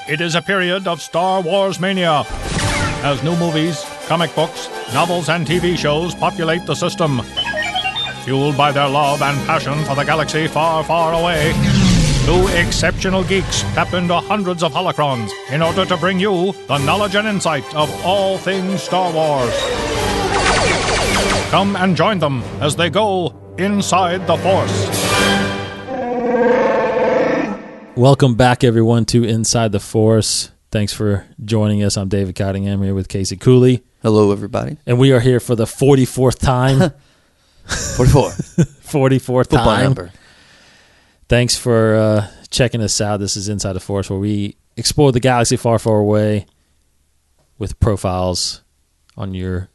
It is a period of Star Wars mania, as new movies, comic books, novels, and TV shows populate the system. Fueled by their love and passion for the galaxy far, far away, two exceptional geeks tap into hundreds of holocrons in order to bring you the knowledge and insight of all things Star Wars. Come and join them as they go inside the Force. Welcome back, everyone, to Inside the Force. Thanks for joining us. I'm David Cottingham here with Casey Cooley. Hello, everybody. And we are here for the 44th time. 44. 44th Football time. number. Thanks for checking us out. This is Inside the Force, where we explore the galaxy far, far away with profiles on your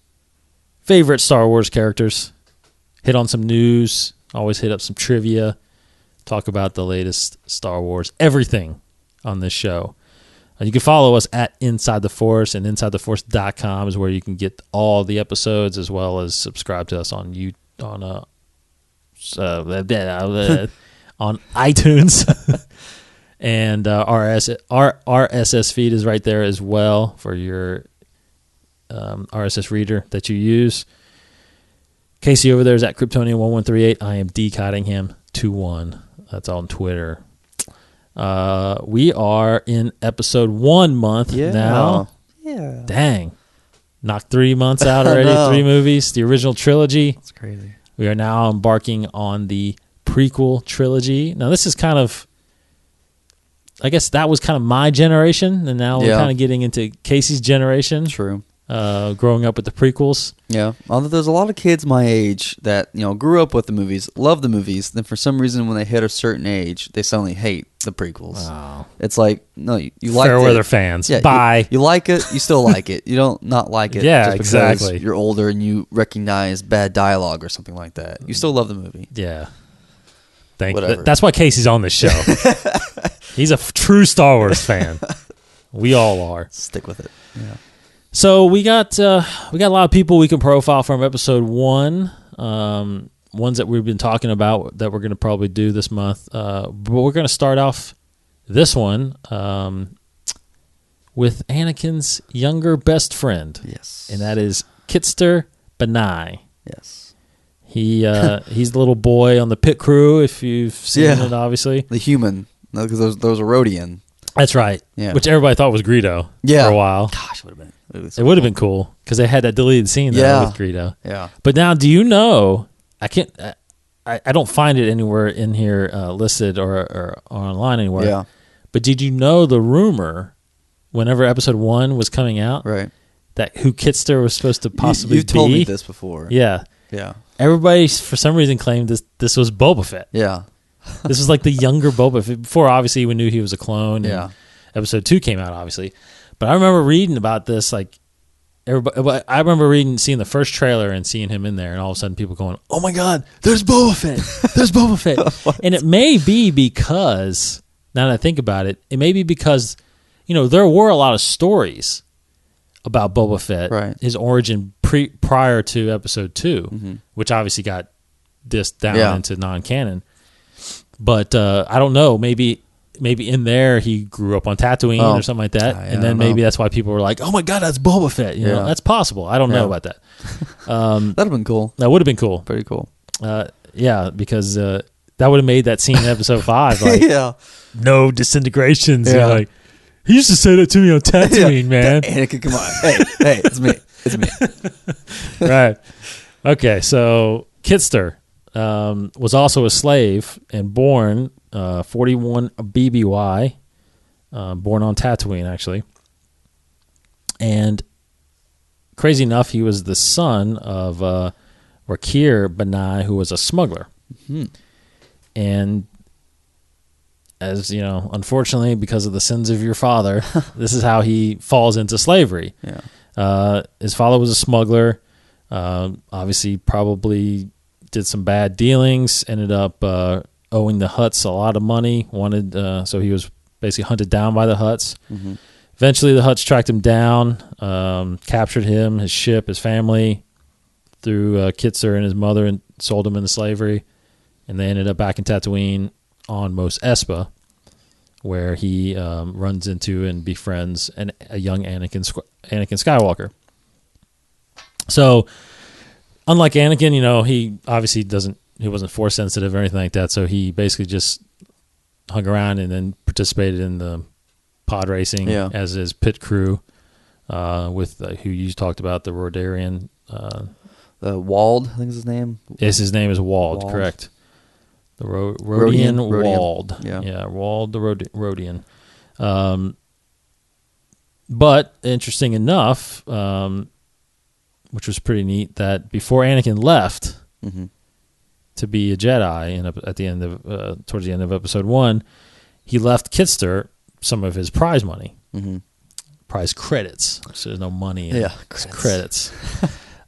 favorite Star Wars characters. Hit on some news. Always hit up some trivia. Talk about the latest Star Wars, everything on this show. You can follow us at Inside the Force, and InsideTheForce.com is where you can get all the episodes, as well as subscribe to us on on iTunes. And our RSS feed is right there as well for your RSS reader that you use. Casey over there is at Kryptonian1138. I am D Cottingham21. That's on Twitter. We are in episode 1 month now. Yeah. Dang. Knocked 3 months out already. 3 movies. The original trilogy. That's crazy. We are now embarking on the prequel trilogy. Now, this is kind of, I guess that was kind of my generation, and now we're kind of getting into Casey's generation. True. Growing up with the prequels. Yeah. Although there's a lot of kids my age that, grew up with the movies, love the movies, then for some reason when they hit a certain age, they suddenly hate the prequels. Oh. It's like, no, you like it. Fair weather fans. Yeah, Bye. You like it, you still like it. You don't not like it Yeah, just because exactly. you're older and you recognize bad dialogue or something like that. You still love the movie. Yeah. Thank you. Whatever. That's why Casey's on this show. He's a true Star Wars fan. We all are. Stick with it. Yeah. So we got a lot of people we can profile from episode 1. Ones that we've been talking about that we're going to probably do this month. But we're going to start off this one with Anakin's younger best friend. Yes. And that is Kitster Banai. Yes. He's the little boy on the pit crew, if you've seen it, obviously. The human. No, because there was a Rhodian. That's right. Yeah. Which everybody thought was Greedo for a while. Gosh, it would have been. It would have been cool because they had that deleted scene with Greedo. Yeah. But now, do you know? I don't find it anywhere in here listed or online anywhere. Yeah. But did you know the rumor, whenever episode 1 was coming out, Right. that who Kitster was supposed to possibly be? You told me this before. Yeah. Yeah. Everybody, for some reason, claimed this was Boba Fett. Yeah. This was like the younger Boba Fett. Before, obviously, we knew he was a clone. Yeah. And episode 2 came out, obviously. But I remember reading about this, like, everybody. I remember seeing the first trailer and seeing him in there, and all of a sudden people going, "Oh my God, there's Boba Fett! There's Boba Fett!" And it may be because, now that I think about it, it may be because, there were a lot of stories about Boba Fett, right. His origin prior to episode 2, which obviously got dissed down into non-canon. But I don't know, maybe in there he grew up on Tatooine or something like that, and then maybe that's why people were like, "Oh my God, that's Boba Fett!" You know, that's possible. I don't know about that. That'd have been cool. That would have been cool. Pretty cool. Yeah, because that would have made that scene in episode 5 like, no disintegrations. Yeah. Like, he used to say that to me on Tatooine, man. Anakin, come on, hey, it's me. Right. Okay, so Kitster was also a slave and born 41 BBY, born on Tatooine, actually. And crazy enough, he was the son of Rakir Banai, who was a smuggler. Mm-hmm. And as you know, unfortunately, because of the sins of your father, this is how he falls into slavery. Yeah. His father was a smuggler. Obviously, probably did some bad dealings. Ended up owing the Hutts a lot of money. So he was basically hunted down by the Hutts. Mm-hmm. Eventually, the Hutts tracked him down, captured him, his ship, his family, threw Kitster and his mother and sold him into slavery. And they ended up back in Tatooine on Mos Espa, where he runs into and befriends a young Anakin Skywalker. So, unlike Anakin, he obviously he wasn't force sensitive or anything like that. So he basically just hung around and then participated in the pod racing as his pit crew with who you talked about, the Rodarian. Wald, I think is his name. Yes, his name is Wald. Correct. The Rodian Wald. Yeah, Wald the Rodian. But interesting enough, which was pretty neat, that before Anakin left to be a Jedi, at the end of towards the end of Episode 1, he left Kitster some of his prize money, prize credits. So there's no money in credits.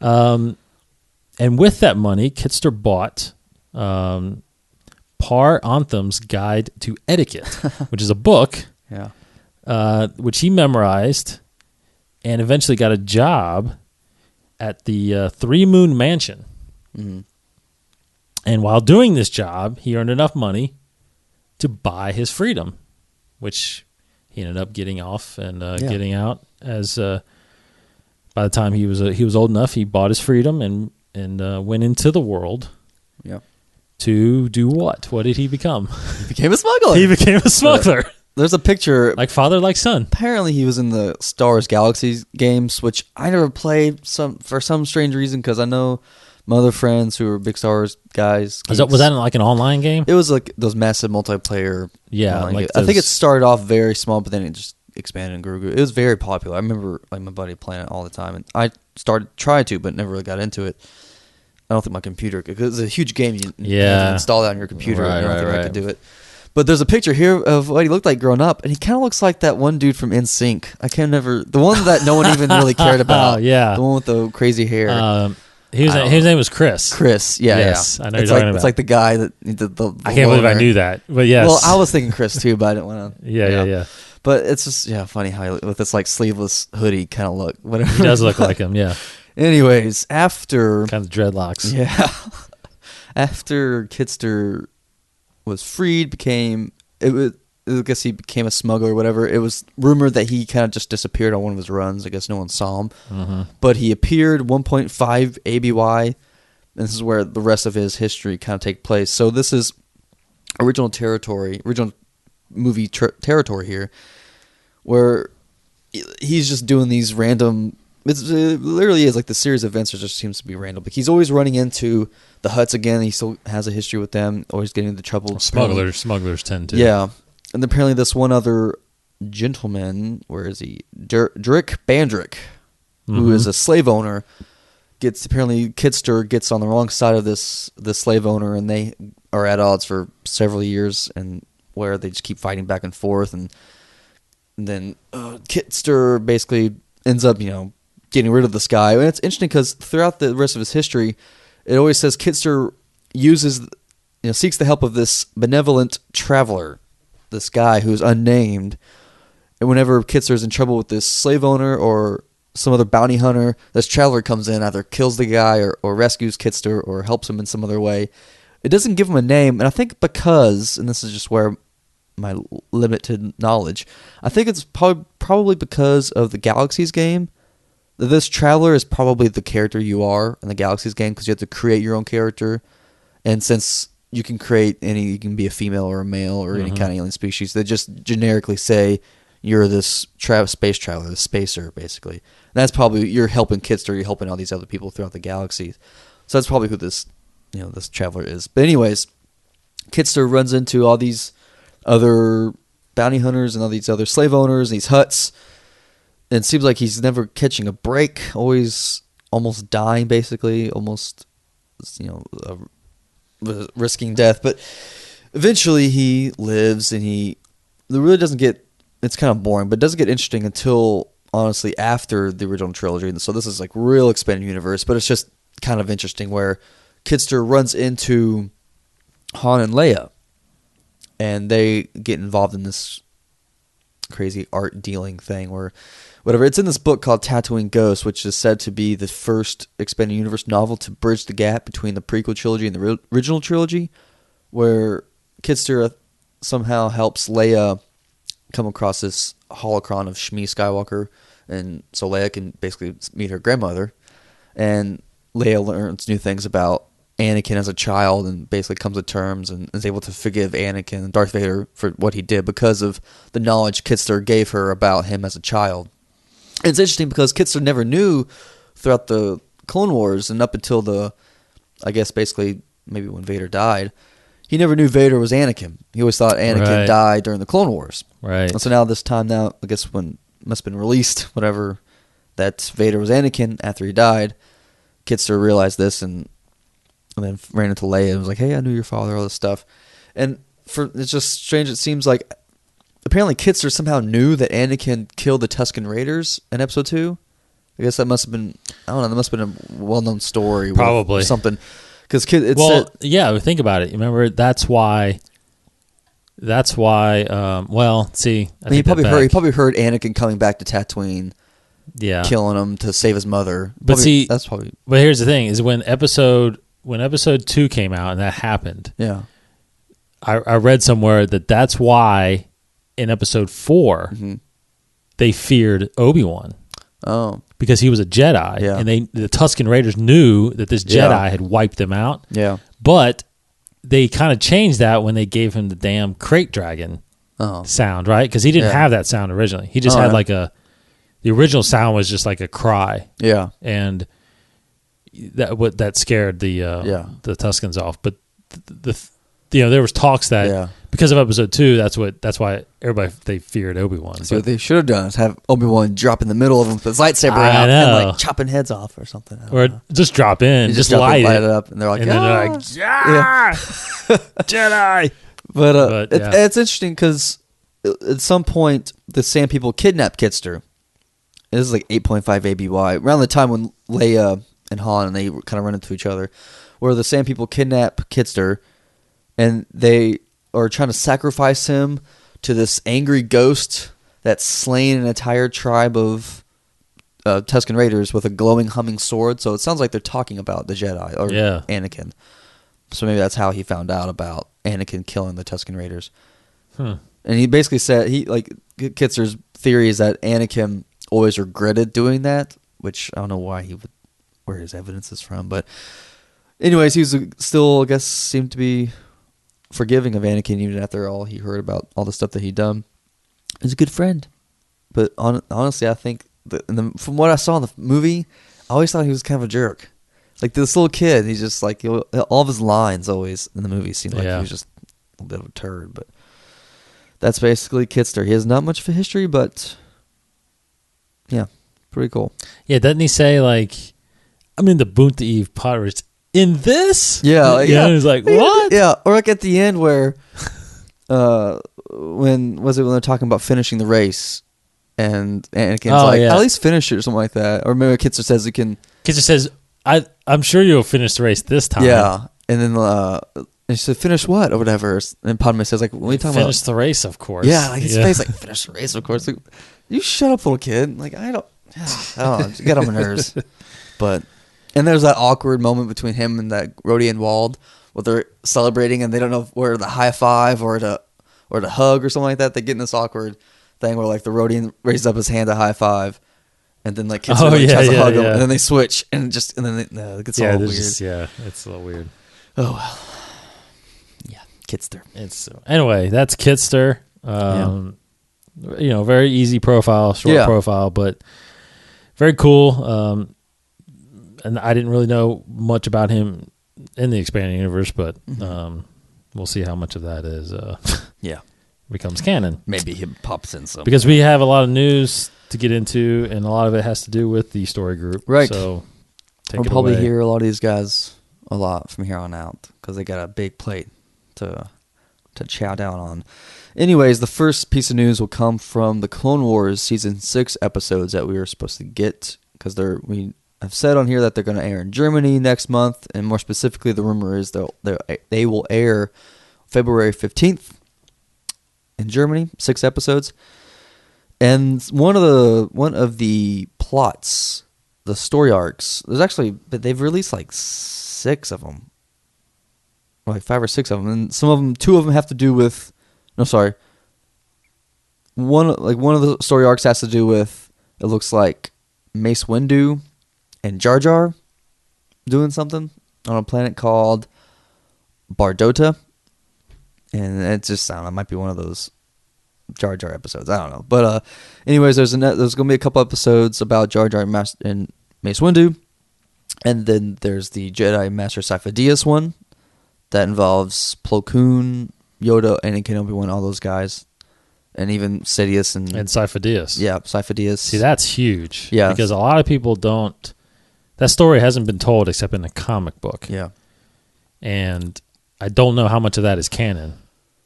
And with that money, Kitster bought Par Antham's Guide to Etiquette, which is a book, which he memorized, and eventually got a job at the Three Moon Mansion. And while doing this job, he earned enough money to buy his freedom, which he ended up getting off and getting out. As by the time he was old enough, he bought his freedom and went into the world. To do what? What did he become? He became a smuggler. He became a smuggler. There's a picture. Like father, like son. Apparently, he was in the Star Wars Galaxies games, which I never played for some strange reason, because I know my other friends who were big Star Wars guys. Was that like an online game? It was like those massive multiplayer. Yeah. I think it started off very small, but then it just expanded and grew. It was very popular. I remember like my buddy playing it all the time, and I tried to, but never really got into it. I don't think my computer could, because it's a huge game. You can install that on your computer. I don't think I could do it. But there's a picture here of what he looked like growing up, and he kind of looks like that one dude from NSYNC. The one that no one even really cared about. The one with the crazy hair. His name was Chris. Chris, yes. I know you're talking about. It's like the guy that the I can't believe I knew that, but yes. Well, I was thinking Chris too, but I didn't want to. Yeah. But it's just funny how with this like sleeveless hoodie kind of look. Whatever. He does look like him. Yeah. Anyways, after kind of dreadlocks. Yeah. After Kitster was freed, I guess he became a smuggler or whatever. It was rumored that he kind of just disappeared on one of his runs. I guess no one saw him. But he appeared 1.5 ABY, and this is where the rest of his history kind of take place. So this is original movie territory here, where he's just doing these random... It literally is like the series of events just seems to be random. But he's always running into the Hutts again. He still has a history with them, always getting into trouble. Smugglers tend to. Yeah. And apparently this one other gentleman, where is he? Drick Bandrick, who is a slave owner, apparently Kitster gets on the wrong side of this slave owner, and they are at odds for several years, and where they just keep fighting back and forth, and then Kitster basically ends up, getting rid of this guy. And it's interesting because throughout the rest of his history, it always says Kitster seeks the help of this benevolent traveler, this guy who's unnamed. And whenever Kitster's in trouble with this slave owner or some other bounty hunter, this traveler comes in, either kills the guy or rescues Kitster or helps him in some other way. It doesn't give him a name, and I think because, and this is just where my limited knowledge, I think it's probably because of the Galaxies game. This traveler is probably the character you are in the Galaxies game, because you have to create your own character. And since you can you can be a female or a male or any kind of alien species, they just generically say you're this space traveler, this spacer, basically. And that's probably, you're helping Kitster, you're helping all these other people throughout the galaxy. So that's probably who this traveler is. But anyways, Kitster runs into all these other bounty hunters and all these other slave owners and these Hutts. And it seems like he's never catching a break, always almost dying, basically, almost, risking death. But eventually he lives, and it really doesn't get, it's kind of boring, but it doesn't get interesting until, honestly, after the original trilogy. And so this is like real expanded universe, but it's just kind of interesting where Kitster runs into Han and Leia, and they get involved in this crazy art dealing thing where whatever. It's in this book called Tatooine Ghost, which is said to be the first expanded universe novel to bridge the gap between the prequel trilogy and the original trilogy, where Kitster somehow helps Leia come across this holocron of Shmi Skywalker, and so Leia can basically meet her grandmother, and Leia learns new things about Anakin as a child, and basically comes to terms and is able to forgive Anakin and Darth Vader for what he did because of the knowledge Kitster gave her about him as a child. And it's interesting because Kitster never knew throughout the Clone Wars and up until I guess basically maybe when Vader died, he never knew Vader was Anakin. He always thought Anakin died during the Clone Wars. Right. And so now I guess when must have been released, whatever, that Vader was Anakin after he died, Kitster realized this and then ran into Leia and was like, hey, I knew your father, all this stuff. And it's just strange. It seems like apparently Kitster somehow knew that Anakin killed the Tusken Raiders in Episode 2. I guess that must have been, I don't know, that must have been a well-known story. Probably. Or something. Yeah, think about it. Remember, that's why, see, he probably heard Anakin coming back to Tatooine, killing him to save his mother. But but here's the thing, is when episode 2 came out and that happened, I read somewhere that's why in episode 4 they feared Obi-Wan. Oh. Because he was a Jedi, and the Tusken Raiders knew that this Jedi had wiped them out. Yeah. But they kind of changed that when they gave him the damn crate dragon sound, right? Because he didn't have that sound originally. He just had the original sound was just like a cry. Yeah. And that scared the Tuskens off. But there was talks that because of episode 2, that's why everybody they feared Obi-Wan. So what they should have done is have Obi-Wan drop in the middle of them with his lightsaber out and like chopping heads off or something. Or just drop in, just light it up, and they're like, and then they're like, Jedi. But it's interesting because at some point the Sand People kidnap Kitster. This is like 8.5 ABY, around the time when Leia and Han and they kind of run into each other, where the Sand People kidnap Kitster, and they are trying to sacrifice him to this angry ghost that's slain an entire tribe of Tusken Raiders with a glowing, humming sword. So it sounds like they're talking about the Jedi or Anakin. So maybe that's how he found out about Anakin killing the Tusken Raiders. And he basically said Kitster's theory is that Anakin always regretted doing that, which I don't know where his evidence is from, but anyways, he was still, I guess, seemed to be forgiving of Anakin even after all he heard about all the stuff that he'd done. He's a good friend, but honestly, I think from what I saw in the movie, I always thought he was kind of a jerk. Like this little kid, he's just like all of his lines always in the movie seemed like he was just a bit of a turd. But that's basically Kitster. He has not much of a history, but yeah, pretty cool. Yeah, doesn't he say I'm in the Boonta Eve Pirates in this? Yeah, he's like, what? Yeah, or like at the end where, when they're talking about finishing the race, and Anakin's at least finish it or something like that. Or maybe Kitster says he can. Kitster says, I'm sure you'll finish the race this time. Yeah, and then and she said, finish what or whatever. And Padme says, what are you talking about? Finish the race, of course. Yeah, his face finish the race, of course. Like, you shut up, little kid. I don't know, you get on my nerves. And there's that awkward moment between him and that Rodian Wald where they're celebrating and they don't know where to high five or to hug or something like that. They get in this awkward thing where the Rodian raises up his hand to high five, and then Kitster tries to hug him, and then they switch and then it gets all weird. it's a little weird. Oh well, yeah, Kitster. Anyway, that's Kitster. Very easy profile, short profile, but very cool. And I didn't really know much about him in the expanded universe, but we'll see how much of that is becomes canon. Maybe he pops in some. Because we have a lot of news to get into, and a lot of it has to do with the story group. Right. So we'll probably hear a lot of these guys a lot from here on out because they got a big plate to chow down on. Anyways, the first piece of news will come from the Clone Wars Season 6 episodes that we were supposed to get because I've said on here that they're going to air in Germany next month, and more specifically, the rumor is they will air February 15th in Germany, 6 episodes. And one of the plots, the story arcs, they've released 6 of them, or 5 or 6 of them, and 2 of them have to do with. No, sorry. one of the story arcs has to do with, it looks like Mace Windu and Jar Jar doing something on a planet called Bardota, and it just, I don't know, it might be one of those Jar Jar episodes. I don't know, but anyways, there's gonna be a couple episodes about Jar Jar and Mace Windu, and then there's the Jedi Master Sifo-Dyas one that involves Plo Koon, Yoda, Anakin, Obi-Wan, all those guys, and even Sidious and Sifo-Dyas. Yeah, Sifo-Dyas. See, that's huge. Yeah, because a lot of people don't. That story hasn't been told except in a comic book. Yeah, and I don't know how much of that is canon.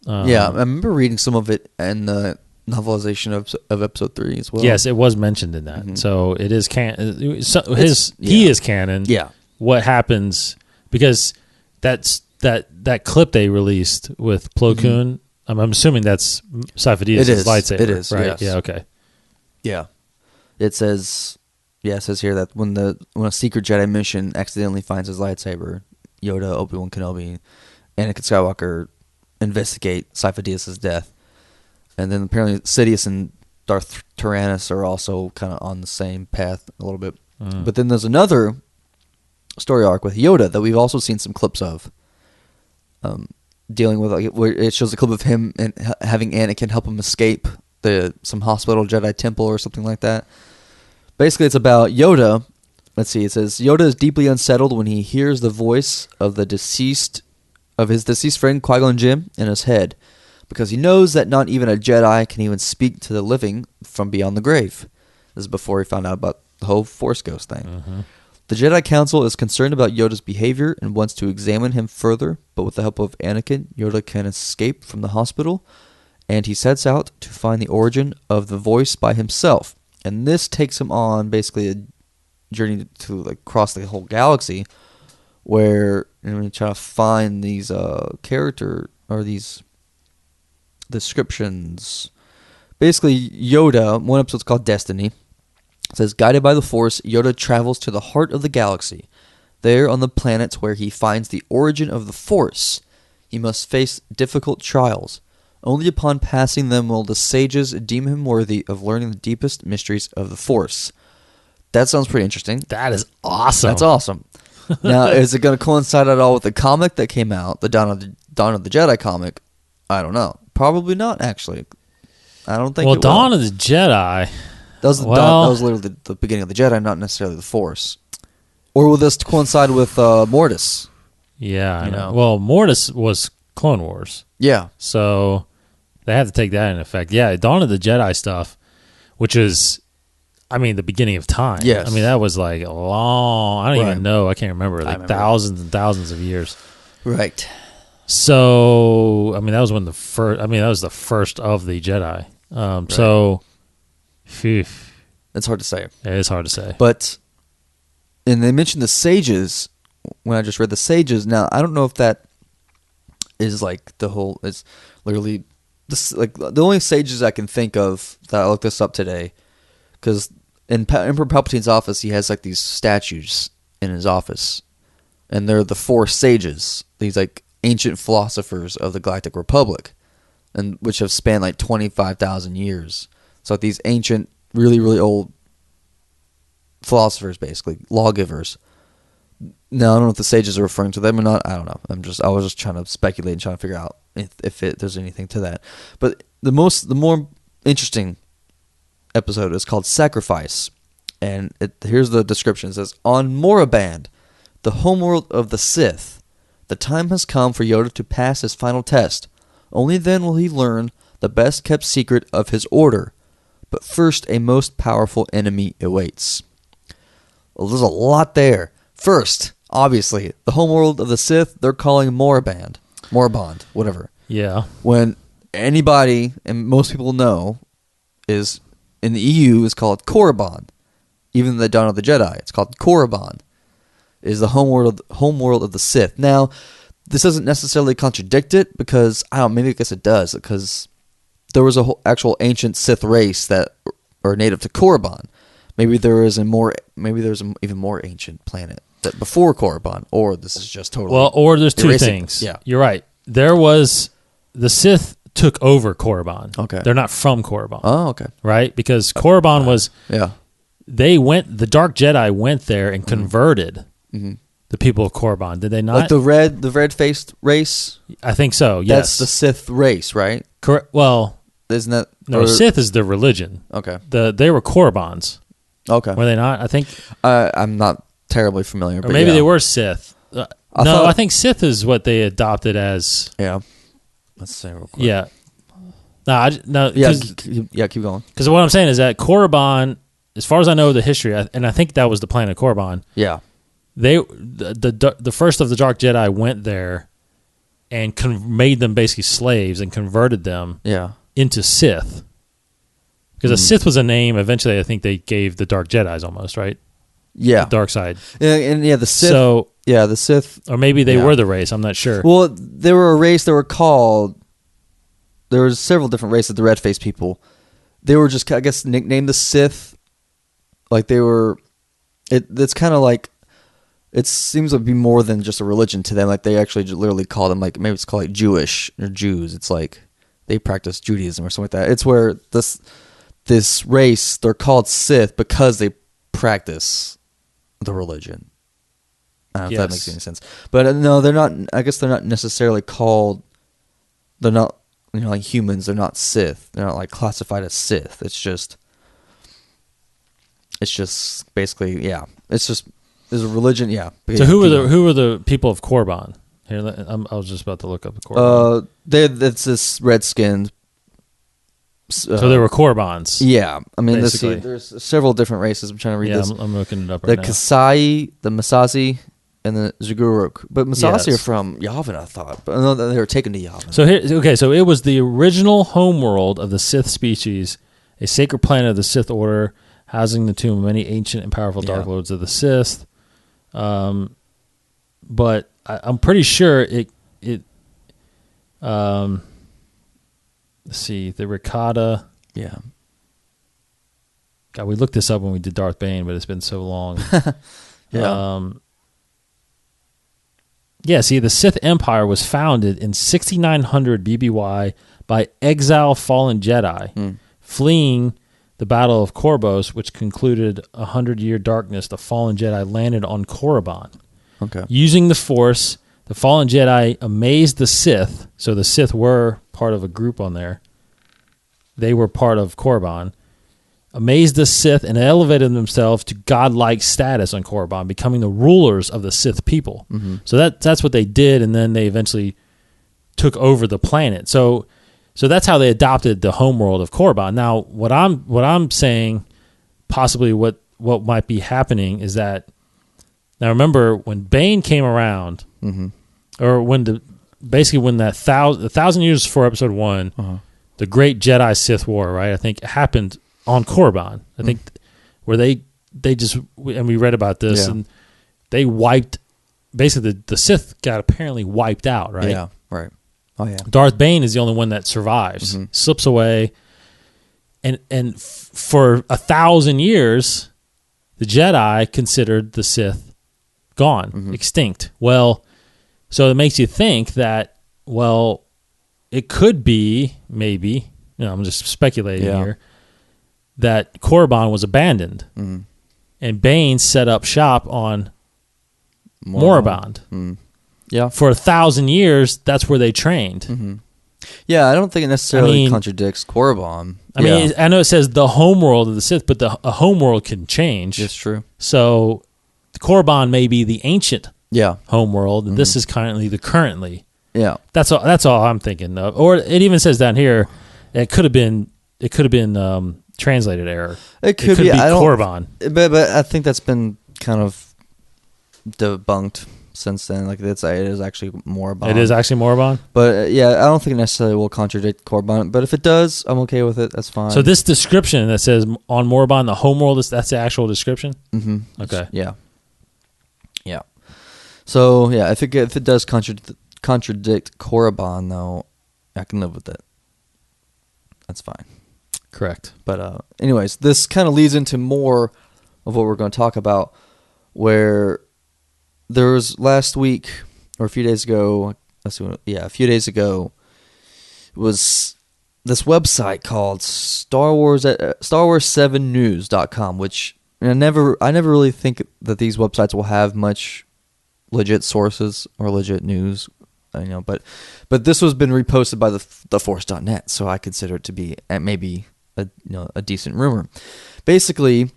Yeah, I remember reading some of it in the novelization of episode 3 as well. Yes, it was mentioned in that. Mm-hmm. So it is canon. So he is canon. Yeah. What happens, because that clip they released with Plo Koon, I'm assuming that's Sifo-Dyas' lightsaber. It is, right? Yes. Yeah, okay. Yeah. It says here that when a secret Jedi mission accidentally finds his lightsaber, Yoda, Obi-Wan Kenobi, Anakin Skywalker investigate Sifo-Dyas' death. And then apparently Sidious and Darth Tyrannus are also kind of on the same path a little bit. But then there's another story arc with Yoda that we've also seen some clips of, dealing with, where it shows a clip of him and having Anakin help him escape some hospital Jedi temple or something like that. Basically, it's about Yoda. Let's see. It says Yoda is deeply unsettled when he hears the voice of his deceased friend Qui-Gon Jinn in his head, because he knows that not even a Jedi can even speak to the living from beyond the grave. This is before he found out about the whole Force Ghost thing. Mm-hmm. The Jedi Council is concerned about Yoda's behavior and wants to examine him further, but with the help of Anakin, Yoda can escape from the hospital, and he sets out to find the origin of the voice by himself. And this takes him on basically a journey to cross the whole galaxy, where we try to find these character or these descriptions. Basically, Yoda, one episode's called Destiny. It says, guided by the Force, Yoda travels to the heart of the galaxy. There, on the planets where he finds the origin of the Force, he must face difficult trials. Only upon passing them will the sages deem him worthy of learning the deepest mysteries of the Force. That sounds pretty interesting. That is awesome. That's awesome. Now, is it going to coincide at all with the comic that came out, the Dawn of the Jedi comic? I don't know. Probably not, actually. I don't think. Well, Dawn of the Jedi. That was literally the beginning of the Jedi, not necessarily the Force. Or will this coincide with Mortis? Yeah, I know. Well, Mortis was Clone Wars. Yeah. So they have to take that into effect. Yeah, Dawn of the Jedi stuff, which is, the beginning of time. Yes. That was a long, I don't even know, I can't remember, thousands and thousands of years. Right. So, that was when that was the first of the Jedi. Right. So, phew. It's hard to say. It is hard to say. But, and they mentioned the sages, when I just read the sages. Now, I don't know if that is it's literally, this, the only sages I can think of that I looked this up today, because in Emperor Palpatine's office, he has these statues in his office, and they're the 4 sages, these ancient philosophers of the Galactic Republic, and which have spanned 25,000 years. So these ancient, really, really old philosophers, basically lawgivers. Now, I don't know if the sages are referring to them or not. I don't know. I was just trying to speculate and trying to figure out if there's anything to that. But the more interesting episode is called Sacrifice, and here's the description. It says, on Moraband, the homeworld of the Sith, the time has come for Yoda to pass his final test. Only then will he learn the best-kept secret of his order. But first, a most powerful enemy awaits. Well, there's a lot there. First, obviously, the homeworld of the Sith, they're calling Moraband, whatever. Yeah. When anybody, and most people know, is in the EU is called Korriban. Even the Dawn of the Jedi, it's called Korriban. Is the homeworld of the Sith. Now, this doesn't necessarily contradict it, because maybe I guess it does, because there was a whole actual ancient Sith race that are native to Korriban. Maybe there is an even more ancient planet that before Korriban, or this is just totally or there's two things. Yeah, you're right. There was the Sith took over Korriban. Okay. They're not from Korriban. Oh, okay. Right? Because Korriban was... Yeah. The Dark Jedi went there and converted the people of Korriban. Did they not? Like the red-faced race? I think so, yes. That's the Sith race, right? Correct. Well, isn't that... no, Sith is the religion. Okay. They were Korribans. Okay. Were they not? I think... I'm not terribly familiar. Or maybe they were Sith. I think Sith is what they adopted as... Yeah. Let's say real quick. Yeah. No, keep going. Because what I'm saying is that Korriban, as far as I know the history, and I think that was the planet Korriban. Yeah. The first of the Dark Jedi went there and made them basically slaves and converted them into Sith. Because a Sith was a name. Eventually, I think they gave the Dark Jedis almost, right? Yeah. The dark side. And the Sith. So, the Sith. Or maybe they were the race. I'm not sure. Well, they were a race that were called... There was several different races, the red-faced people. They were just, I guess, nicknamed the Sith. Like, they were... It's kind of like... It seems to be more than just a religion to them. Like, they actually literally call them, like, maybe it's called, like, Jewish or Jews. It's like, they practice Judaism or something like that. It's where this race, they're called Sith because they practice the religion. I don't know if that makes any sense. But, no, they're not... I guess they're not necessarily called... They're not... like humans, they're not Sith. They're not like classified as Sith. It's just basically, it's a religion, So who were the people of Korriban? Here, I was just about to look up the Korriban. It's this red-skinned. So they were Korribans. Yeah, I mean, there's several different races. I'm trying to read this. I'm looking it up right now. The Kasai, the Masazi, and the Zuguruk. But Masazi are from Yavin, I thought. But I know that they were taken to Yavin. So it was the original homeworld of the Sith species, a sacred planet of the Sith Order, housing the tomb of many ancient and powerful Dark Lords of the Sith. But I'm pretty sure it let's see, the Rakata. Yeah. God, we looked this up when we did Darth Bane, but it's been so long. See, the Sith Empire was founded in 6900 BBY by exile fallen Jedi, fleeing the Battle of Korbos, which concluded 100-year darkness. The fallen Jedi landed on Korriban. Okay. Using the Force, the fallen Jedi amazed the Sith. So the Sith were part of a group on there. They were part of Korriban. Amazed the Sith and elevated themselves to godlike status on Korriban, becoming the rulers of the Sith people. Mm-hmm. So that's what they did, and then they eventually took over the planet. So that's how they adopted the homeworld of Korriban. Now, what I'm saying, possibly what might be happening is that, now remember when Bane came around, or when that 1,000 years before Episode 1, the Great Jedi Sith War, right? I think it happened on Korriban. I think where they just, and we read about this, and they wiped, basically the Sith got apparently wiped out, right? Yeah, right. Oh, yeah. Darth Bane is the only one that survives, slips away, and for 1,000 years, the Jedi considered the Sith gone, extinct. Well, so it makes you think that, well, it could be, maybe, I'm just speculating here, that Korriban was abandoned, and Bane set up shop on Moraband. Yeah, for 1,000 years, that's where they trained. Yeah, I don't think it necessarily contradicts Korriban. I mean, I know it says the homeworld of the Sith, but a homeworld can change. It's true. So Korriban may be the ancient homeworld, and this is currently the currently. Yeah, that's all I'm thinking of. Or it even says down here, it could have been translated error. It could be Korriban, but I think that's been kind of debunked since then. Like it is actually Moraband. It is actually Moraband. But I don't think it necessarily will contradict Korriban. But if it does, I'm okay with it. That's fine. So this description that says on Moraband, the homeworld, that's the actual description. Okay. Yeah. So if it does contradict Korriban, though, I can live with it. That's fine. Correct. But anyways, this kind of leads into more of what we're going to talk about, where there was last week or a few days ago. A few days ago, was this website called StarWars7News.com, which I never really think that these websites will have much legit sources or legit news, but this was been reposted by the Force.net, so I consider it to be maybe a decent rumor. Basically,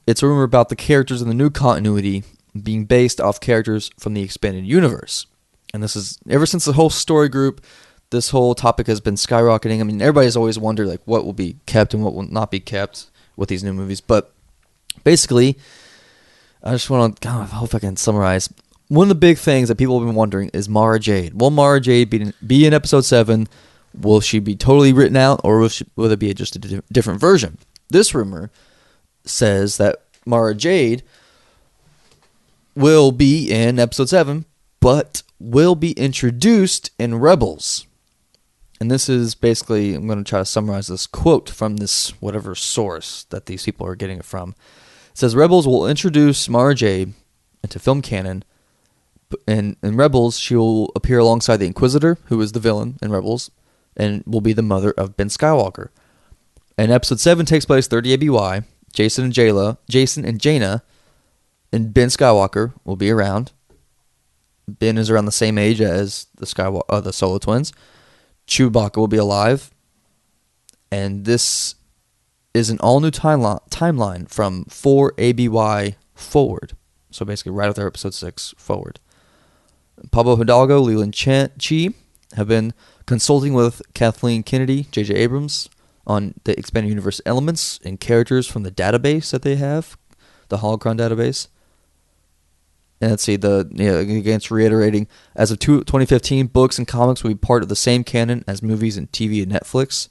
it's a rumor about the characters in the new continuity being based off characters from the expanded universe. And this is ever since the whole story group, this whole topic has been skyrocketing. I mean, everybody's always wondered like what will be kept and what will not be kept with these new movies. But basically, I just want to, I hope I can summarize. One of the big things that people have been wondering is Mara Jade. Will Mara Jade be in Episode 7? Will she be totally written out, or will it be just a different version? This rumor says that Mara Jade will be in Episode 7, but will be introduced in Rebels. And this is basically, I'm going to try to summarize this quote from this whatever source that these people are getting it from. It says, Rebels will introduce Mara Jade into film canon. In Rebels, she will appear alongside the Inquisitor, who is the villain in Rebels, and will be the mother of Ben Skywalker. And Episode 7 takes place 30 ABY. Jason and Jaina and Ben Skywalker will be around. Ben is around the same age as the Solo twins. Chewbacca will be alive. And this is an all-new timeline from 4 ABY forward. So basically right after Episode 6 forward. Pablo Hidalgo, Leland Chi have been consulting with Kathleen Kennedy, J.J. Abrams, on the expanded universe elements and characters from the database that they have, the Holocron database. And let's see, against reiterating, as of 2015, books and comics will be part of the same canon as movies and TV and Netflix.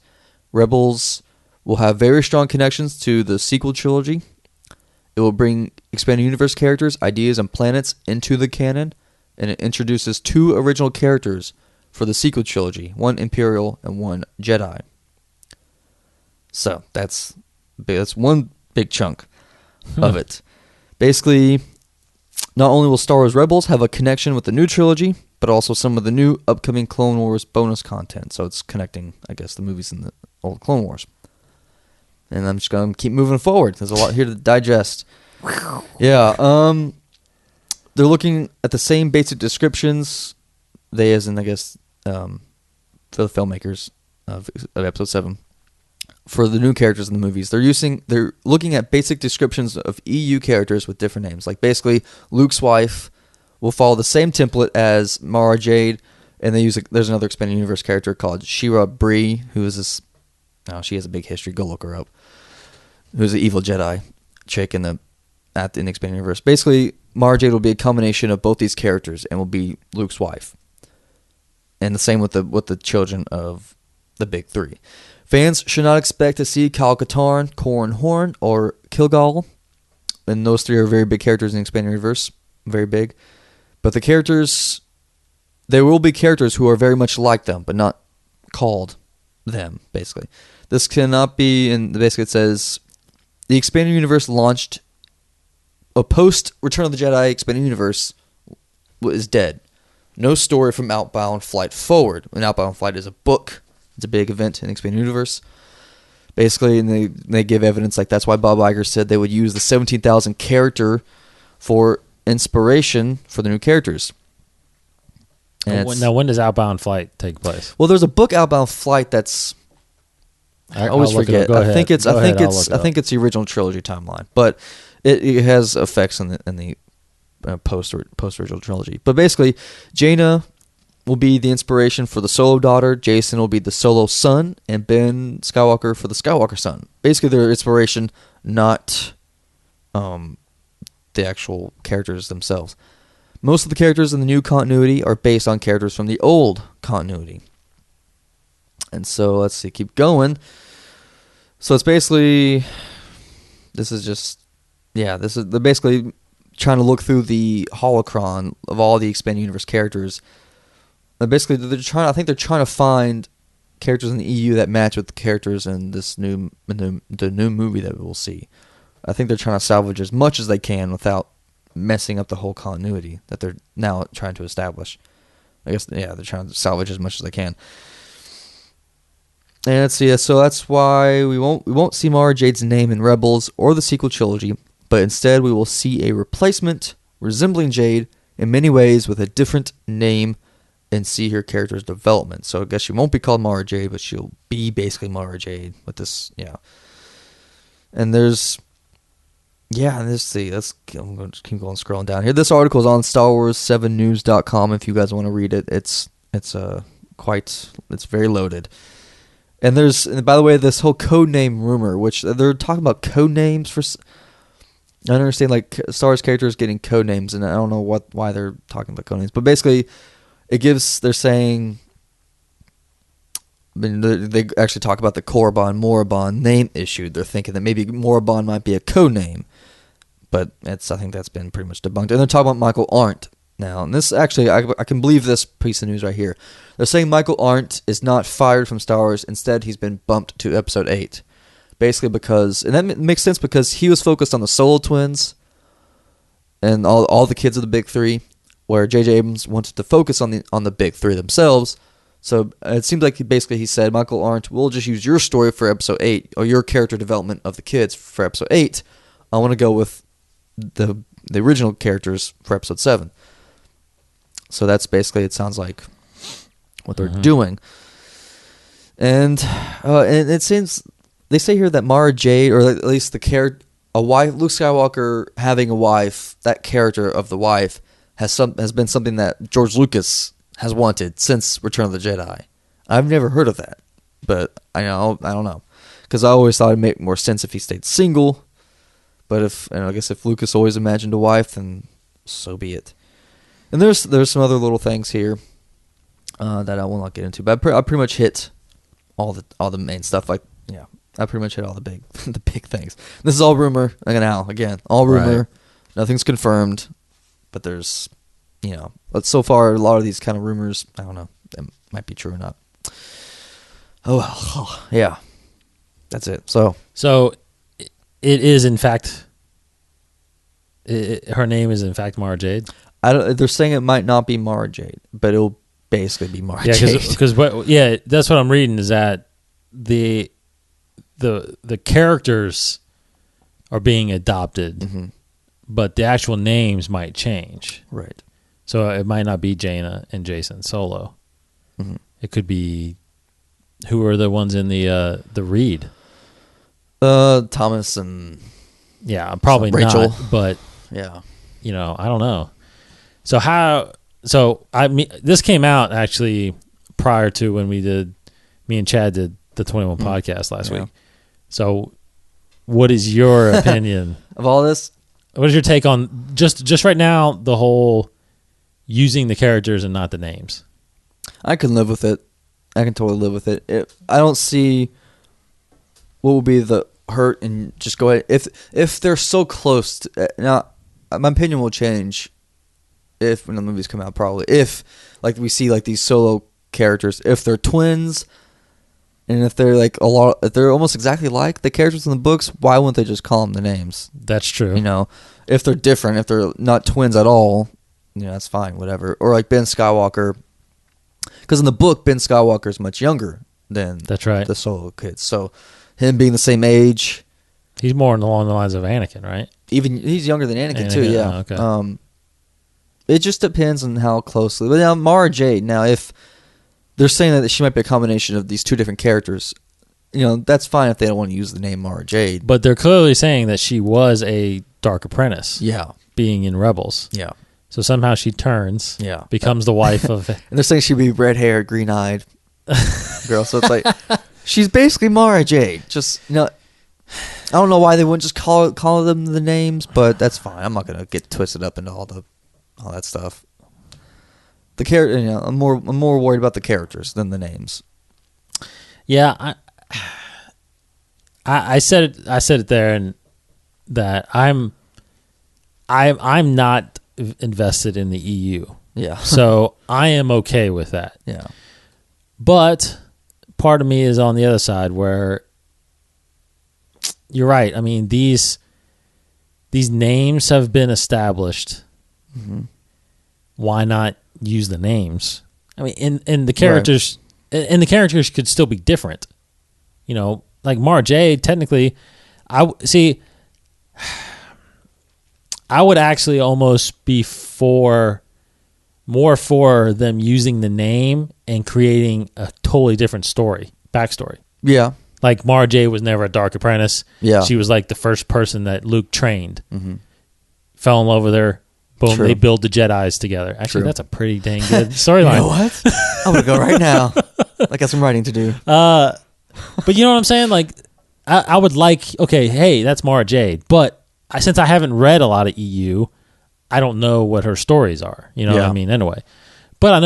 Rebels will have very strong connections to the sequel trilogy. It will bring expanded universe characters, ideas, and planets into the canon, and it introduces 2 original characters for the sequel trilogy, 1 Imperial and 1 Jedi. So that's one big chunk of it. Basically, not only will Star Wars Rebels have a connection with the new trilogy, but also some of the new upcoming Clone Wars bonus content. So it's connecting, I guess, the movies and the old Clone Wars. And I'm just going to keep moving forward. There's a lot here to digest. Yeah, they're looking at the same basic descriptions, as in, I guess, for the filmmakers of Episode 7. For the new characters in the movies, they're looking at basic descriptions of EU characters with different names. Like basically, Luke's wife will follow the same template as Mara Jade, and there's another expanded universe character called Shira Bree, who is this. Oh, she has a big history. Go look her up. Who's an evil Jedi chick in the expanded universe. Basically, Mara Jade will be a combination of both these characters and will be Luke's wife. And the same with the children of the big 3. Fans should not expect to see Kyle Katarn, Corran Horn, or Kilgal. And those 3 are very big characters in the expanded universe. Very big. But there will be characters who are very much like them, but not called them, basically. This cannot be, and basically it says, the expanded universe launched a post-Return of the Jedi expanded universe is dead. No story from Outbound Flight forward. And Outbound Flight is a book. It's a big event in the expanded universe. Basically, and they give evidence like that's why Bob Iger said they would use the 17,000 character for inspiration for the new characters. Now, when does Outbound Flight take place? Well, there's a book Outbound Flight that's I always forget. I think it's the original trilogy timeline, but it has effects in the post original trilogy. But basically, Jaina will be the inspiration for the Solo daughter, Jason will be the Solo son, and Ben Skywalker for the Skywalker son. Basically, their inspiration, not the actual characters themselves. Most of the characters in the new continuity are based on characters from the old continuity. And so, let's see, keep going. So it's basically, they're basically trying to look through the holocron of all the expanded universe characters. Basically, they're trying to find characters in the EU that match with the characters in the new movie that we will see. I think they're trying to salvage as much as they can without messing up the whole continuity that they're now trying to establish. I guess, yeah, they're trying to salvage as much as they can. And let's see, so that's why we won't see Mara Jade's name in Rebels or the sequel trilogy, but instead we will see a replacement resembling Jade in many ways with a different name and see her character's development. So I guess she won't be called Mara Jade, but she'll be basically Mara Jade with this, yeah. And there's, yeah, and let's see, I'm going to keep going scrolling down here. This article is on StarWars7News.com if you guys want to read it. It's very loaded. And by the way, this whole codename rumor, which they're talking about codenames for. I don't understand, like, Star Wars characters getting codenames, and I don't know why they're talking about codenames. But basically, they're saying, I mean, they actually talk about the Korriban Morabon name issue. They're thinking that maybe Morabon might be a codename, but I think that's been pretty much debunked. And they're talking about Michael Arndt now. And this actually, I can believe this piece of news right here. They're saying Michael Arndt is not fired from Star Wars. Instead, he's been bumped to Episode 8. Basically because, and that makes sense because he was focused on the Solo twins and all the kids of the Big Three, where J.J. Abrams wanted to focus on the Big Three themselves. So it seems like he said, Michael Arndt, we'll just use your story for Episode 8, or your character development of the kids for Episode 8. I want to go with the original characters for Episode 7. So that's basically, it sounds like, what they're doing. And it seems, they say here that Mara Jade, or at least a wife, Luke Skywalker having a wife, that character of the wife has been something that George Lucas has wanted since Return of the Jedi. I've never heard of that, but I don't know, because I always thought it'd make more sense if he stayed single. But I guess if Lucas always imagined a wife, then so be it. And there's some other little things here that I will not get into, but I pretty much hit all the main stuff. Like, yeah, I pretty much hit all the big things. This is all rumor. Again, all rumor. Right. Nothing's confirmed, but there's, but so far a lot of these kind of rumors, I don't know, they might be true or not. Oh well, yeah, that's it. So it is in fact, her name is in fact Mara Jade. They're saying it might not be Mara Jade, but it'll basically be Mara Jade. Because that's what I'm reading, is that the characters are being adopted, but the actual names might change. Right. So it might not be Jaina and Jason Solo. It could be, who are the ones in the read? Thomas and probably Rachel. Not, but yeah, I don't know. So this came out actually prior to when me and Chad did the 21 podcast last week. So what is your opinion of all this? What is your take on just right now, the whole using the characters and not the names? I can live with it. I can totally live with it. I don't see what will be the hurt, and just go ahead. If they're so close now, my opinion will change when the movies come out, probably. If, like, we see, like, these Solo characters, if they're twins, and if they're if they're almost exactly like the characters in the books, why wouldn't they just call them the names? That's true. If they're different, if they're not twins at all, that's fine, whatever. Or like Ben Skywalker, because in the book, Ben Skywalker is much younger than the Solo kids. So him being the same age, he's more along the lines of Anakin, right? Even he's younger than Anakin too. Yeah. Oh, okay. It just depends on how closely. But now Mara Jade. Now, if they're saying that she might be a combination of these two different characters, that's fine if they don't want to use the name Mara Jade. But they're clearly saying that she was a Dark Apprentice. Yeah. Being in Rebels. Yeah. So somehow she turns. Yeah. Becomes the wife of. And they're saying she'd be red-haired, green-eyed girl. So it's like she's basically Mara Jade. Just I don't know why they wouldn't just call them the names, but that's fine. I'm not gonna get twisted up into all that stuff. The character, I'm more worried about the characters than the names. Yeah, I said it there, and that I'm not invested in the EU. Yeah. So I am okay with that. Yeah. But part of me is on the other side where you're right. I mean, these names have been established. Why not use the names? I mean, and the characters, and the characters could still be different. like Mara Jade, technically, I would actually almost be more for them using the name and creating a totally different backstory. Yeah. Like Mara Jade was never a Dark Apprentice. Yeah. She was like the first person that Luke trained. Mm-hmm. Fell in love with her. Boom, True. they build the Jedis together. Actually, True. that's a pretty dang good storyline. You know what? I'm going to go right now. I got some writing to do. But you know what I'm saying? Like, I would like, okay, hey, that's Mara Jade. But since I haven't read a lot of EU, I don't know what her stories are. You know what I mean? Anyway. But I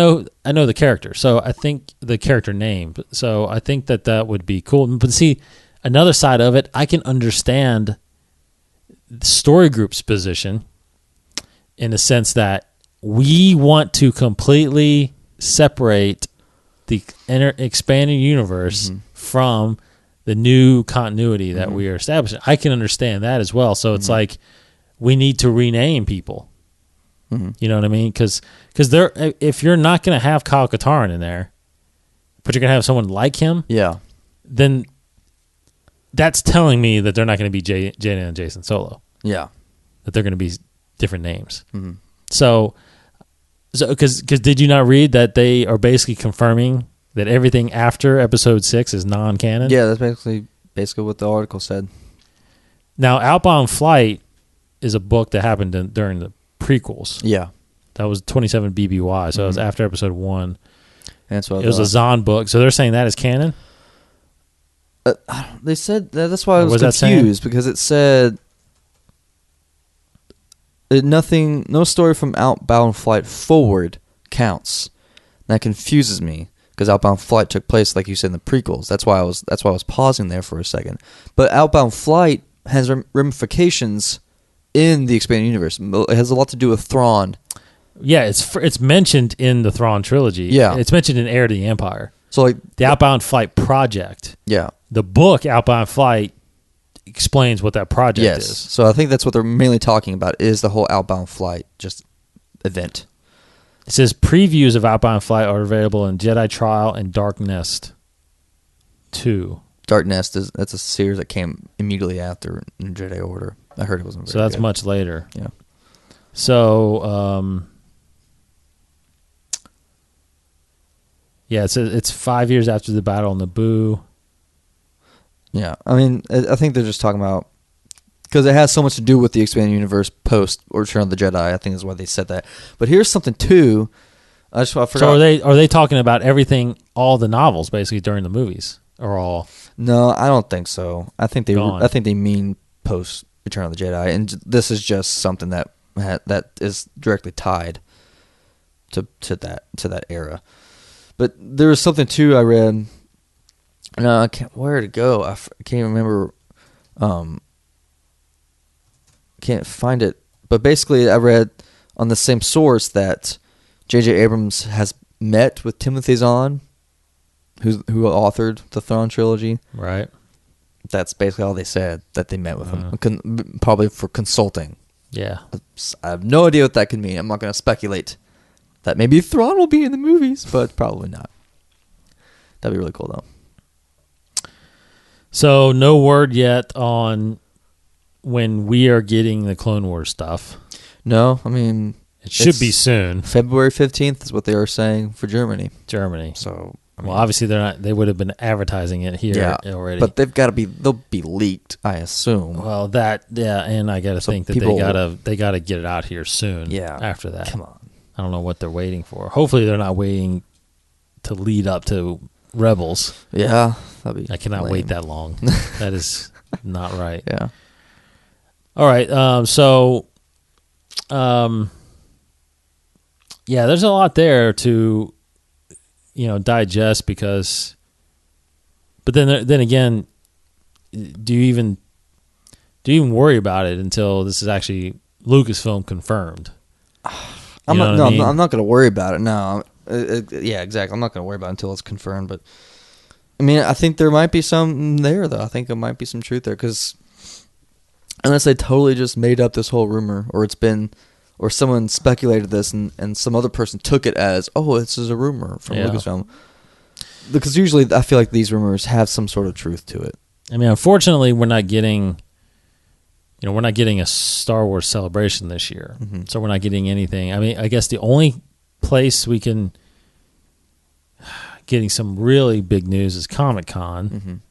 know the character. So I think the character name. So I think that would be cool. But see, another side of it, I can understand the story group's position in the sense that we want to completely separate the expanding universe from the new continuity that we are establishing. I can understand that as well. So it's like we need to rename people. You know what I mean? Because if you're not going to have Kyle Katarn in there, but you're going to have someone like him, then that's telling me that they're not going to be Jaden and Jason Solo. Yeah. That they're going to be different names. So because did you not read that they are basically confirming that everything after episode 6 is non-canon? Yeah, that's basically what the article said. Now, Outbound Flight is a book that happened during the prequels. Yeah. That was 27 BBY, so it was after episode 1. That's what it was a Zahn book, so they're saying that is canon? They said that's why I was that confused because it said no story from Outbound Flight forward counts. That confuses me because Outbound Flight took place, like you said, in the prequels. That's why I was pausing there for a second. But Outbound Flight has ramifications in the expanded universe. It has a lot to do with Thrawn. Yeah, it's mentioned in the Thrawn trilogy. Yeah, it's mentioned in Heir to the Empire. So like the Outbound Flight project. Yeah, the book Outbound Flight explains what that project is. So I think that's what they're mainly talking about is the whole Outbound Flight just event. It says previews of Outbound Flight are available in Jedi Trial and Dark Nest 2. Dark Nest that's a series that came immediately after Jedi Order. I heard it wasn't very So that's good. much later. Yeah. So yeah, it's 5 years after the battle on Naboo. Yeah, I mean, I think they're just talking about because it has so much to do with the expanded universe post Return of the Jedi. I think is why they said that. But here's something too. I forgot. So are they talking about everything, all the novels basically during the movies, or all? No, I don't think so. I think Gone. they mean post Return of the Jedi, and this is just something that is directly tied to that era. But there was something too I read. No, I can't. Where to go? I can't remember. Can't find it. But basically, I read on the same source that J.J. Abrams has met with Timothy Zahn, who authored the Thrawn trilogy. Right. That's basically all they said, that they met with him, probably for consulting. Yeah. I have no idea what that could mean. I'm not going to speculate that maybe Thrawn will be in the movies, but probably not. That'd be really cool, though. So no word yet on when we are getting the Clone Wars stuff. No, I mean... It should be soon. February 15th is what they are saying for Germany. So, well, obviously they would have been advertising it here already. But they'll be leaked, I assume. Well, and I got to think that they got to get it out here soon. Yeah. After that. Come on. I don't know what they're waiting for. Hopefully they're not waiting to lead up to Rebels. Yeah, that'd be I cannot lame. wait that long. That is not right. Yeah. All right. Yeah, there's a lot there to, digest because. But then again, do you even worry about it until this is actually Lucasfilm confirmed? I'm not going to worry about it. No. Yeah, exactly. I'm not going to worry about it until it's confirmed. But I mean, I think there might be some there, though. I think there might be some truth there because unless they totally just made up this whole rumor, or someone speculated this and some other person took it as, oh, this is a rumor from Lucasfilm. because usually I feel like these rumors have some sort of truth to it. I mean, unfortunately, we're not getting a Star Wars celebration this year, so we're not getting anything. I mean, I guess the only place we can getting some really big news is Comic-Con.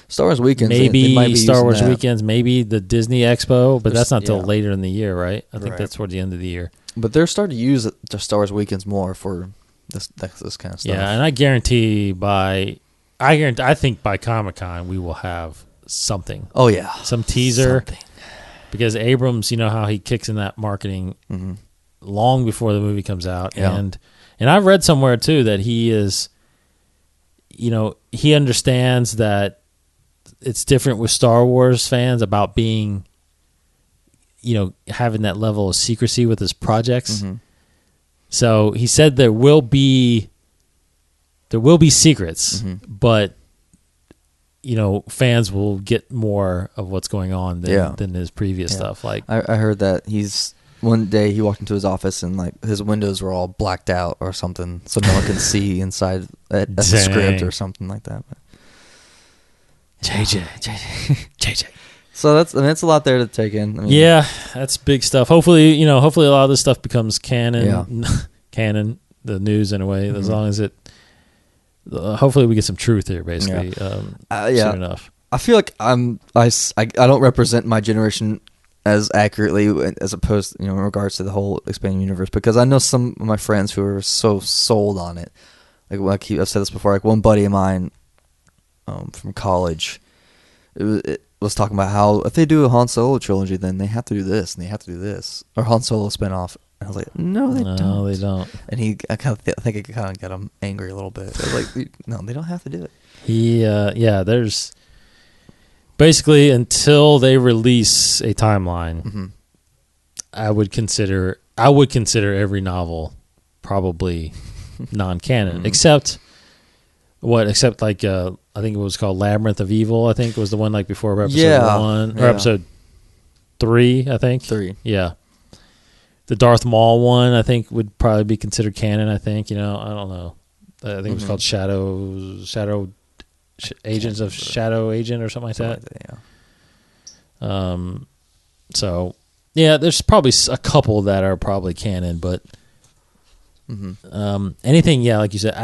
Star Wars weekends, maybe Star Wars weekends, maybe the Disney Expo, but that's not till later in the year, right? I think that's toward the end of the year. But they're starting to use the Star Wars weekends more for this kind of stuff. Yeah, and I think by Comic-Con we will have something. Oh yeah, some teaser. Because Abrams, you know how he kicks in that marketing long before the movie comes out, and I've read somewhere too that he is, he understands that it's different with Star Wars fans about being, having that level of secrecy with his projects. So he said there will be secrets, but fans will get more of what's going on than his previous stuff. Like I heard that one day he walked into his office and like his windows were all blacked out or something, so no one can see inside at the script or something like that. But, JJ. So that's a lot there to take in. I mean, yeah, that's big stuff. Hopefully, a lot of this stuff becomes canon. Yeah. Canon, the news in a way, as long as it. Hopefully, we get some truth here. Basically, soon enough. I feel like I don't represent my generation as accurately as opposed, in regards to the whole expanding universe, because I know some of my friends who are so sold on it. Like I've said this before. Like one buddy of mine, from college, it was talking about how if they do a Han Solo trilogy, then they have to do this and they have to do this, or Han Solo spinoff. And I was like, no, they don't. And I think it kind of got him angry a little bit. I was like, no, they don't have to do it. There's basically until they release a timeline, I would consider every novel probably non-canon, except like I think it was called Labyrinth of Evil. I think it was the one like before episode 1 or episode 3. I think 3. Yeah, the Darth Maul one I think would probably be considered canon. I think I don't know. I think it was called Shadow Agents of Shadow Agent or something like that. So yeah, there's probably a couple that are probably canon, but anything, like you said,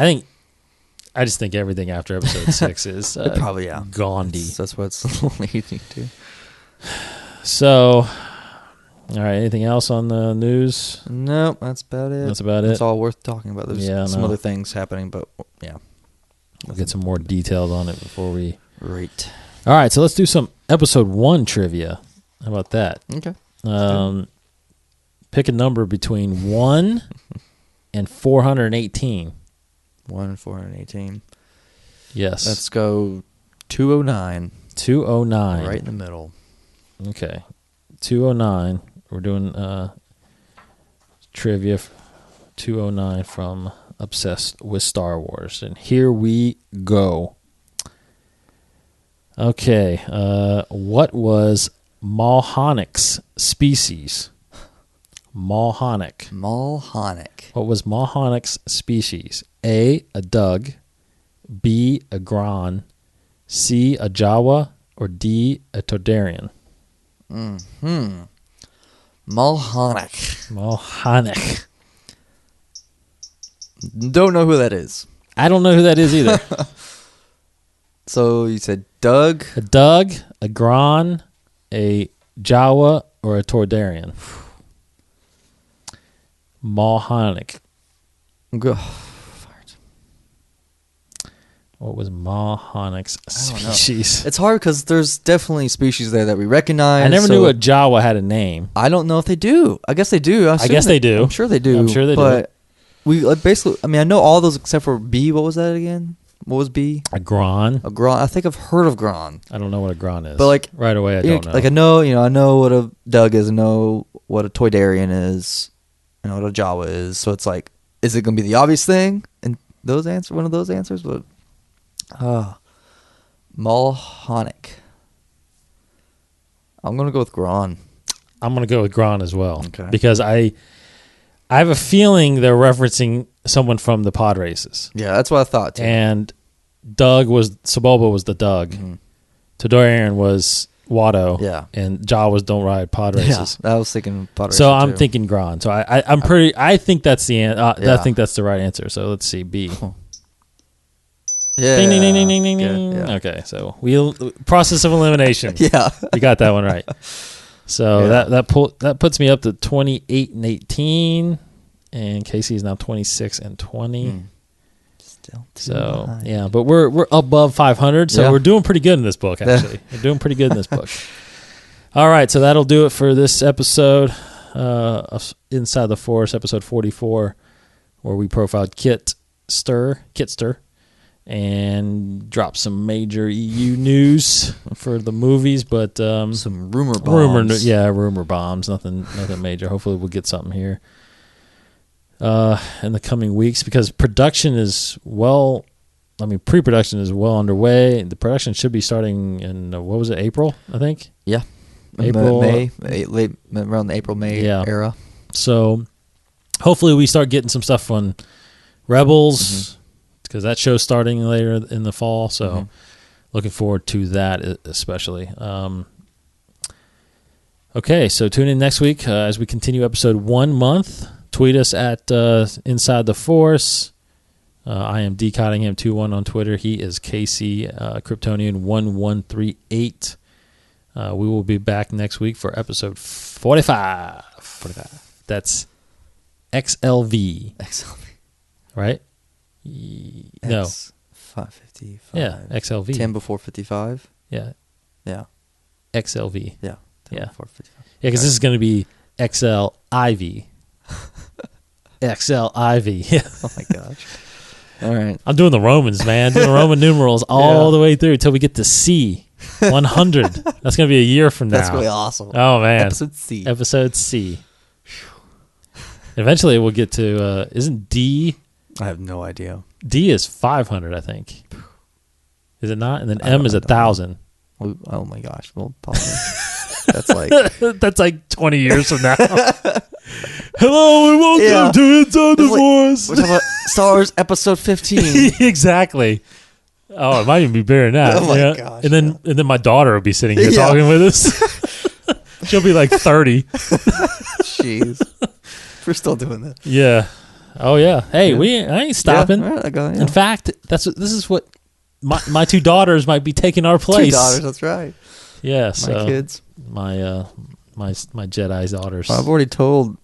I just think everything after episode 6 is probably Gandhi. That's what it's leading to. So, all right. Anything else on the news? Nope, that's about it. That's all worth talking about. There's some other things happening, but we'll get some more details on it before we. Right. All right. So let's do some episode 1 trivia. How about that? Okay. Pick a number between 1 and 418. 1 and 418. Yes. Let's go 209. 209. Right in the middle. Okay. 209. We're doing trivia 209 from Obsessed with Star Wars. And here we go. Okay. What was Mulhonic's species? Mulhonic. What was Mulhonic's species? A Doug, B a Gron, C a Jawa, or D a Todarian? Mulhonic. Don't know who that is. I don't know who that is either. So you said Doug? A Doug, a Gron, a Jawa, or a Tordarian? Mulhonic. What was Mulhonic's species? It's hard because there's definitely species there that we recognize. I never knew a Jawa had a name. I don't know if they do. I guess they do. I guess they do. I'm sure they do. But we basically, I know all those except for B. What was that again? What was B? A Gron. I think I've heard of Gron. I don't know what a Gron is. But right away, I don't know. Like I know what a Doug is. I know what a Toydarian is. I know what a Jawa is. So it's like, is it going to be the obvious thing? And one of those answers? But Mulhonic. I'm going to go with Gron. I'm going to go with Gron as well. Okay. Because I have a feeling they're referencing someone from the pod races. Yeah, that's what I thought too. And Sebulba was the Doug. Mm-hmm. Todorian was Watto. Yeah. And Jaw was Don't Ride pod races. Yeah, I was thinking pod races. So I'm thinking Gron. So I think that's I think that's the right answer. So let's see. B. Yeah. Ding, ding, ding, ding, ding, ding, ding. Yeah. Okay, so process of elimination. Yeah. You got that one right. So that puts me up to 28 and 18, and Casey is now 26 and 20. Still so behind. yeah, but we're above 500, so we're doing pretty good in this book. Actually, Yeah. we're doing pretty good in this book. All right, so that'll do it for this episode of Inside the Force, episode 44, where we profiled Kitster. And drop some major EU news for the movies, but some rumor bombs. Rumor bombs. Nothing major. Hopefully, we'll get something here in the coming weeks because pre-production is well underway. The production should be starting in April, I think. Yeah, April, May, late around the April-May era. So hopefully, we start getting some stuff on Rebels. Because that show's starting later in the fall, so looking forward to that especially. Okay, so tune in next week as we continue episode 1 month. Tweet us at Inside the Force. I am D Cottingham21 on Twitter. He is Casey Kryptonian1138. We will be back next week for episode 45. 45. That's XLV. XLV. Right? No. 555. Yeah, XLV. 10 before 55. Yeah. Yeah. XLV. Yeah. 10 Yeah. before 55. Yeah, because this is going to be XLIV. XLIV. Yeah. Oh my gosh. All right. I'm doing the Romans, man. Doing the Roman numerals all the way through until we get to C. 100. That's going to be a year from now. That's really awesome. Oh, man. Episode C. Episode C. Eventually, we'll get to, isn't D? I have no idea. D is 500, I think. Is it not? And then M is 1,000. Oh my gosh. Well, probably. That's like that's like 20 years from now. Hello and welcome to Inside the Force. We're talking about Star Wars Episode 15. Exactly. Oh, it might even be bigger than that. Oh my gosh. And then my daughter will be sitting here talking with us. She'll be like 30. Jeez. We're still doing that. Yeah. Oh yeah. Hey, I ain't stopping. Yeah, In fact, this is what my two daughters might be taking our place. Two daughters, that's right. Yeah, My kids. My Jedi's daughters. Well, I've already told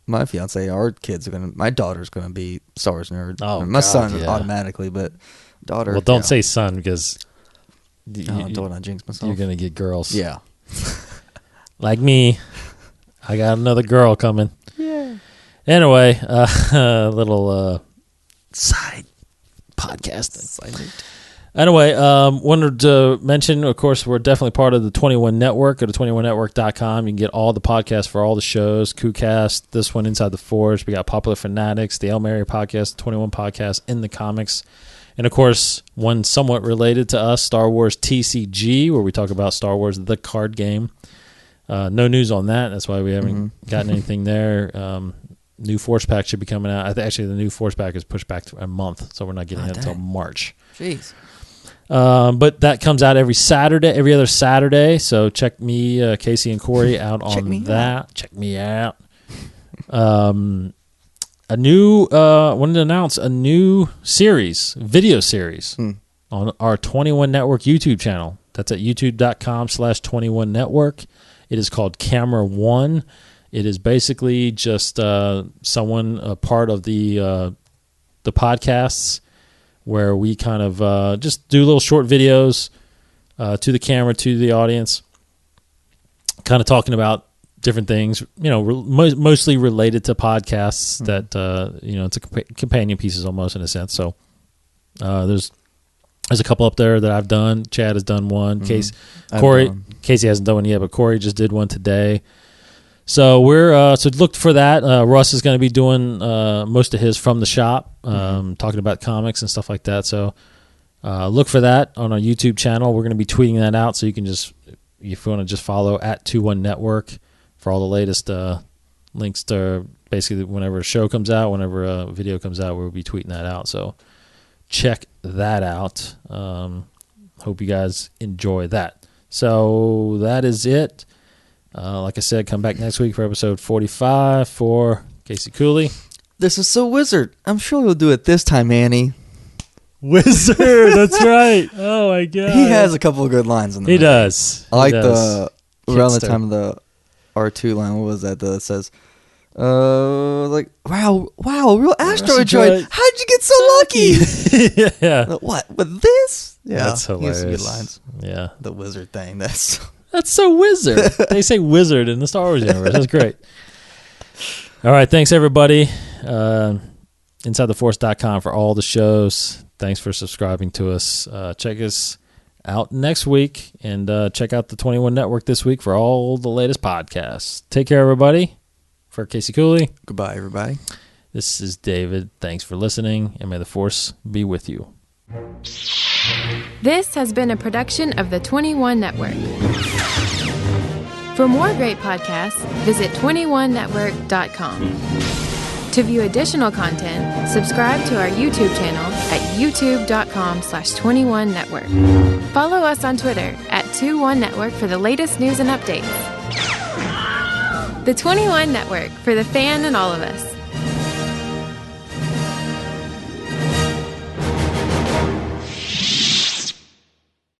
my fiance my daughter's gonna be Star Wars nerd. Oh, my son God, automatically, but daughter. Well, don't say son because don't want to jinx myself. You're gonna get girls. Yeah. Like me, I got another girl coming. Yeah. Anyway, little side podcasting. Anyway, wanted to mention, of course, we're definitely part of the 21 Network. Go to 21network.com. You can get all the podcasts for all the shows, KooCast, this one, Inside the Force. We got Popular Fanatics, the El Mary podcast, 21 podcasts in the comics. And, of course, one somewhat related to us, Star Wars TCG, where we talk about Star Wars, the card game. No news on that. That's why we haven't gotten anything there. New Force Pack should be coming out. Actually, the new Force Pack is pushed back to a month, so we're not getting it until March. Jeez. But that comes out every other Saturday. So check me, Casey and Corey out on that. Check me out. Wanted to announce a new video series on our 21 Network YouTube channel. That's at youtube.com/21network. It is called Camera One. It is basically just someone, a part of the podcasts, where we kind of just do little short videos to the camera, to the audience, kind of talking about different things, mostly related to podcasts that, it's a companion pieces almost in a sense. So there's a couple up there that I've done. Chad has done one. Casey hasn't done one yet, but Corey just did one today. So we're so look for that. Russ is going to be doing most of his from the shop, talking about comics and stuff like that. So look for that on our YouTube channel. We're going to be tweeting that out, so you can just, if you want to just follow at 21 Network for all the latest links to basically whenever a show comes out, whenever a video comes out, we'll be tweeting that out. So check that out. Hope you guys enjoy that. So that is it. Like I said, come back next week for episode 45 for Casey Cooley. This is so wizard. I'm sure he'll do it this time, Annie. Wizard, that's right. Oh my god, he has a couple of good lines in there. He does. I like the around the time of the R2 line. What was that? That says, like, wow, real asteroid droid. How'd you get so lucky? Yeah. What with this? Yeah, that's hilarious. Good lines. Yeah, the wizard thing. That's so wizard. They say wizard in the Star Wars universe. That's great. All right, thanks everybody. InsideTheForce.com for all the shows. Thanks for subscribing to us. Check us out next week, and check out the 21 Network this week for all the latest podcasts. Take care, everybody. For Casey Cooley. Goodbye, everybody. This is David. Thanks for listening, and may the Force be with you. This has been a production of the 21 Network. For more great podcasts, visit 21network.com. To view additional content, subscribe to our YouTube channel at youtube.com/21network. Follow us on Twitter at 21network for the latest news and updates. The 21 Network, for the fan and all of us.